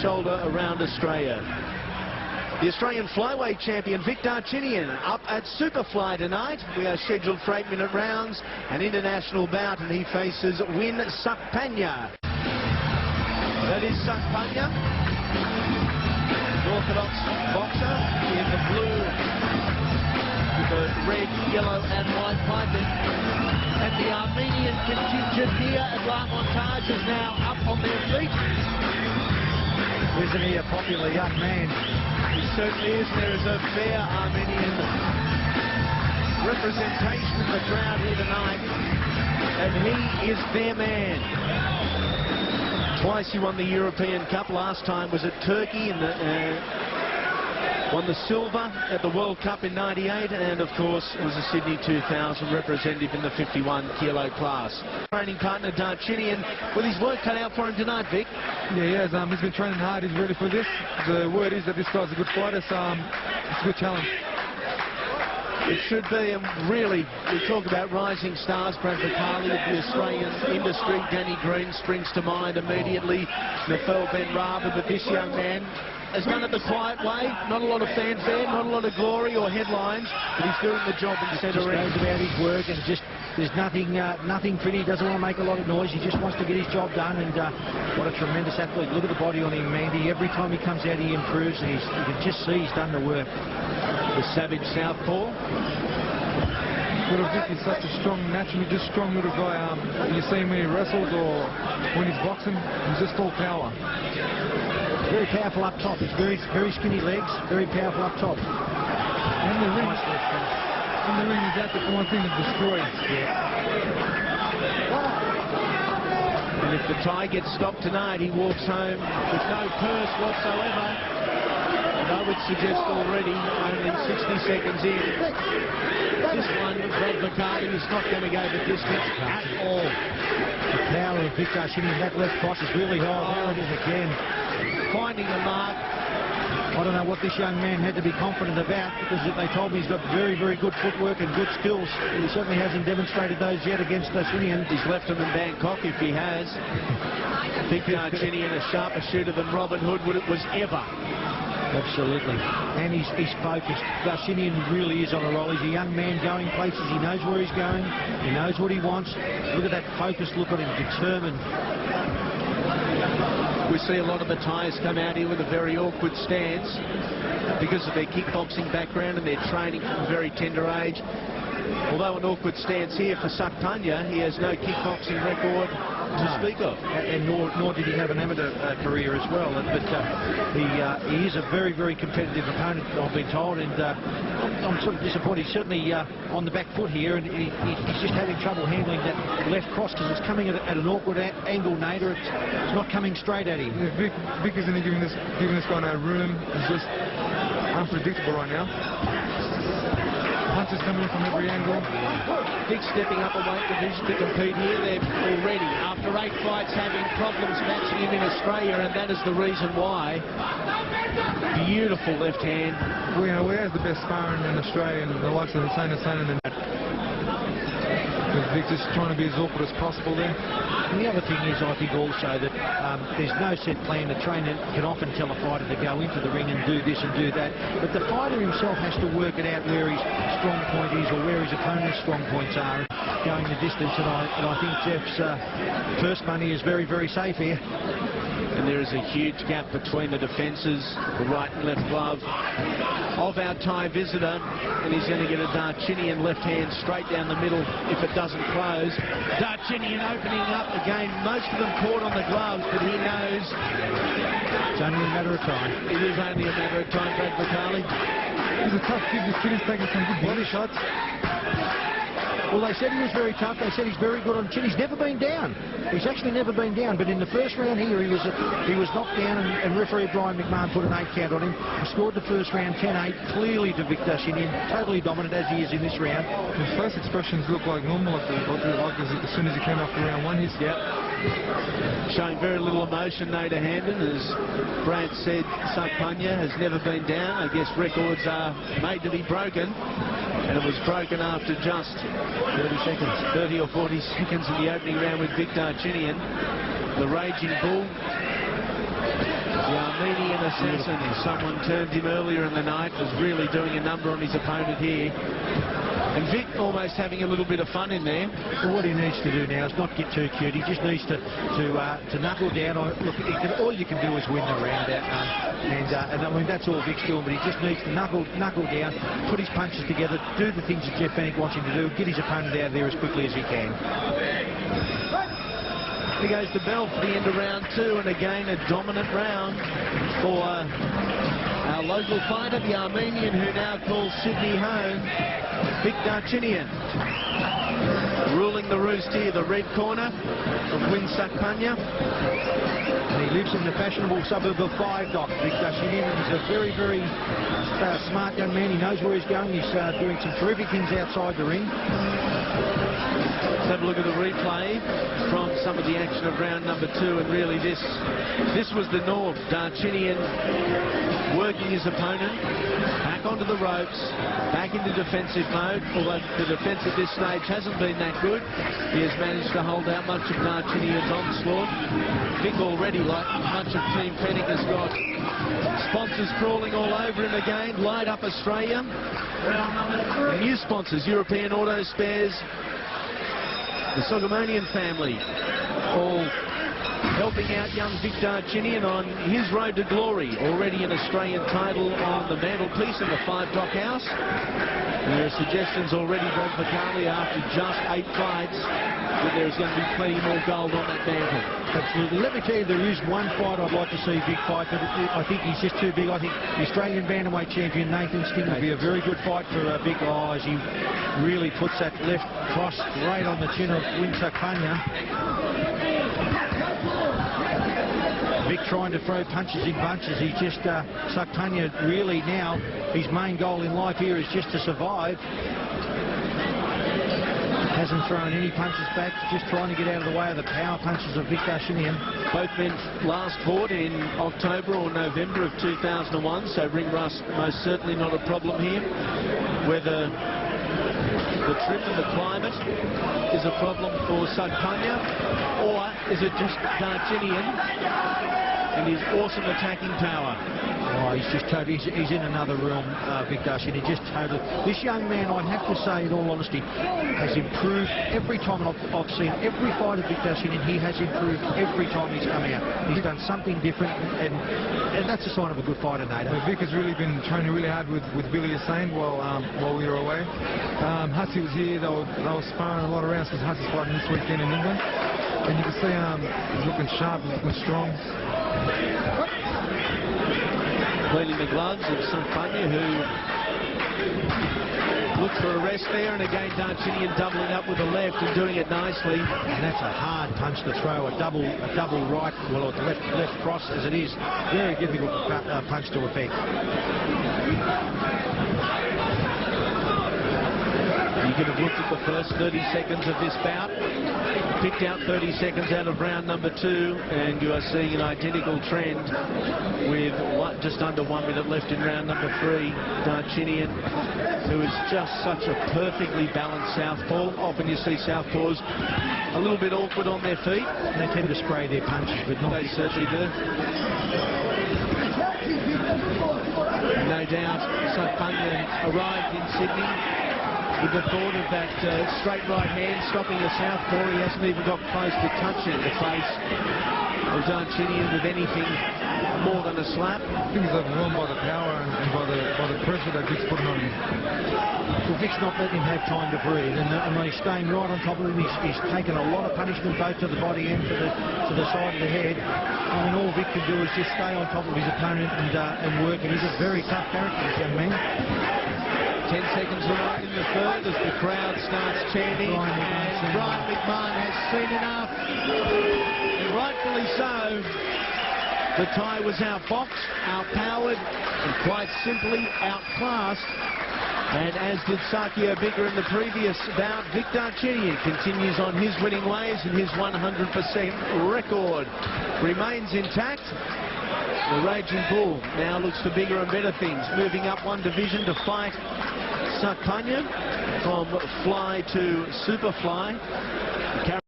shoulder around Australia. The Australian flyweight champion Vic Darchinyan up at Superfly tonight. We are scheduled for 8-minute rounds, an international bout, and he faces Win Sakpanya. That is Sakpanya, orthodox boxer in the blue with the red, yellow and white piping. And the Armenian contingent here at La Montage is now up on their feet. Isn't he a popular young man? He certainly is. There is a fair Armenian representation in the crowd here tonight, and he is their man. Twice he won the European Cup. Last time was at Turkey in the won the silver at the World Cup in '98, and of course was a Sydney 2000 representative in the 51 kilo class. Training partner Darchinyan with his work cut out for him tonight, Vic. Yeah, he has. He's been training hard. He's ready for this. The word is that this guy's a good fighter, so it's a good challenge. It should be, and really, we talk about rising stars. Brad Vicali of the Australian industry. Danny Green springs to mind immediately. Nafel Ben Raber, but this young man has done it the quiet way. Not a lot of fanfare, not a lot of glory or headlines, but he's doing the job in the centre ring. He goes about his work, and just there's nothing pretty. He doesn't want to make a lot of noise. He just wants to get his job done, and what a tremendous athlete. Look at the body on him, Mandy. Every time he comes out, he improves, and you can just see he's done the work. The savage southpaw. Little Vic is such a strong, naturally just strong little guy. You see him when he wrestles or when he's boxing, he's just all power. Very powerful up top. He's very skinny legs, very powerful up top. In the ring, he's out there for one thing, to destroy. And if the tie gets stopped tonight, he walks home with no purse whatsoever. And I would suggest already, only 60 seconds in, this one, Brad Vicali, is not going to go the distance at all. The power of Vic Darchinyan, that left cross is really high. There it is again. Finding a mark. I don't know what this young man had to be confident about, because they told me he's got very, very good footwork and good skills. He certainly hasn't demonstrated those yet against Darchinyan. He's left him in Bangkok if he has. Vic Darchinyan, a sharper shooter than Robin Hood was ever. Absolutely. And he's focused. Darchinyan really is on a roll. He's a young man going places. He knows where he's going. He knows what he wants. Look at that focused look on him, determined. We see a lot of the Thais come out here with a very awkward stance because of their kickboxing background and their training from a very tender age. Although an awkward stance here for Sakpanya, he has no kickboxing record to speak of. And nor did he have an amateur career as well. But he is a very, very competitive opponent, I've been told, and I'm sort of disappointed. He's certainly on the back foot here, and he's just having trouble handling that left cross because it's coming at an awkward angle, Nader. It's not coming straight at him. Yeah, Vic isn't giving this guy no room. He's just unpredictable right now. Punches coming in from every angle. Vic stepping up a weight division to compete here. They're already, after 8 fights, having problems matching him in Australia, and that is the reason why. Beautiful left hand. We have the best sparring in Australia, and the likes of Hussein and that. Vic just trying to be as awkward as possible there. And the other thing is, I think also that there's no set plan. The trainer can often tell a fighter to go into the ring and do this and do that, but the fighter himself has to work it out where his strong point is or where his opponent's strong points are, going the distance. And I think Jeff's purse money is very, very safe here. And there is a huge gap between the defences, the right and left glove of our Thai visitor, and he's going to get a Darchinyan left hand straight down the middle if it doesn't close. Darchinyan opening up again, most of them caught on the gloves, but he knows it's only a matter of time. It is only a matter of time, Brad Vicali. He's a tough kid. This kid is taking some good body shots. Well, they said he was very tough. They said he's very good on chin. He's never been down. He's actually never been down. But in the first round here, he was knocked down, and referee Brian McMahon put an 8 count on him. He scored the first round 10-8, clearly to Vic Darchinyan, totally dominant as he is in this round. His face expressions look like normal as soon as he came after round 1. He's showing very little emotion, Nader Hamden. As Brad said, Sakpanya has never been down. I guess records are made to be broken. And it was broken after just 30 or 40 seconds in the opening round with Vic Darchinyan. The Raging Bull, the assassin. Someone turned him earlier in the night, was really doing a number on his opponent here. And Vic almost having a little bit of fun in there. Well, what he needs to do now is not get too cute. He just needs to knuckle down. Look, all you can do is win the round out, and I mean that's all Vic's doing. But he just needs to knuckle down, put his punches together, do the things that Jeff Bannock wants him to do, get his opponent out of there as quickly as he can. Here goes the bell for the end of round 2, and again a dominant round for our local fighter, the Armenian who now calls Sydney home, Vic Darchinyan. Ruling the roost here, the red corner of Winsakpanya. He lives in the fashionable suburb of Five Dock. Vic Darchinyan is a very, very smart young man. He knows where he's going. He's doing some terrific things outside the ring. Let's have a look at the replay from some of the action of round number 2, and really this was the norm. Darchinyan working his opponent back onto the ropes, back into defensive mode, although the defence at this stage hasn't been that good. He has managed to hold out much of Darchinyan's onslaught. Vic already, like much of Team Pennock, has got sponsors crawling all over him again. Light Up Australia, the new sponsors, European Auto Spares, the Sogomonian family, all helping out young Vic Darchinyan on his road to glory. Already an Australian title on the mantelpiece in the Five Dock House. There are suggestions already, Brad Vicali, after just 8 fights, that there's going to be plenty more gold on that mantle. Absolutely. Let me tell you, there is one fight I'd like to see Vic fight, but I think he's just too big. I think the Australian bantamweight champion Nathan Sting would be a very good fight for Vic. Oh, as he really puts that left cross right on the chin of Winsakpanya. Vic trying to throw punches in bunches. He's just, Sakpanya really now, his main goal in life here is just to survive. Hasn't thrown any punches back, just trying to get out of the way of the power punches of Vic Darchinyan. Both men last fought in October or November of 2001, so ring rust most certainly not a problem here. Whether the trip and the climate is a problem for Sakpanya, or is it just Darchinyan and his awesome attacking power? Oh, he's just totally, he's in another realm, Vic Darchinyan. He just totally, this young man, I'd have to say in all honesty, has improved every time. I've seen every fight of Vic Darchinyan. He has improved every time he's come out. He's done something different, and that's a sign of a good fighter, Nate. Well, Vic has really been training really hard with Billy Hussein while we were away. Hussey was here. They were sparring a lot of rounds because Hussey's fighting this weekend in England. And you can see he's looking sharp, looking strong. Cleaning the gloves of Sakpanya, who looked for a rest there, and again Darchinyan doubling up with the left and doing it nicely. And that's a hard punch to throw, a double right, well, a left cross as it is. Very difficult punch to effect. You could have looked at the first 30 seconds of this bout, picked out 30 seconds out of round number 2, and you are seeing an identical trend with just under 1 minute left in round number 3. Darchinyan, who is just such a perfectly balanced southpaw. Often you see southpaws a little bit awkward on their feet. They tend to spray their punches, but not. They certainly do. No doubt Sakpanya arrived in Sydney with the thought of that straight right hand stopping the southpaw. He hasn't even got close to touching the face of Darchinyan with anything more than a slap. I think he's overwhelmed by the power and by the pressure that Vic's putting on him. Well, Vic's not letting him have time to breathe, and he's staying right on top of him. He's taken a lot of punishment both to the body and to the side of the head. I mean, all Vic can do is just stay on top of his opponent and work, and he's a very tough character, this young man. 10 seconds remaining in the third as the crowd starts chanting, and Brian McMahon has seen enough, and rightfully so. The tie was outboxed, outpowered, and quite simply outclassed. And as did Sakio Bigger in the previous bout, Vic Darchinyan continues on his winning ways, and his 100% record remains intact. The Raging Bull now looks for bigger and better things, moving up one division to fight Sakpanya from fly to super fly.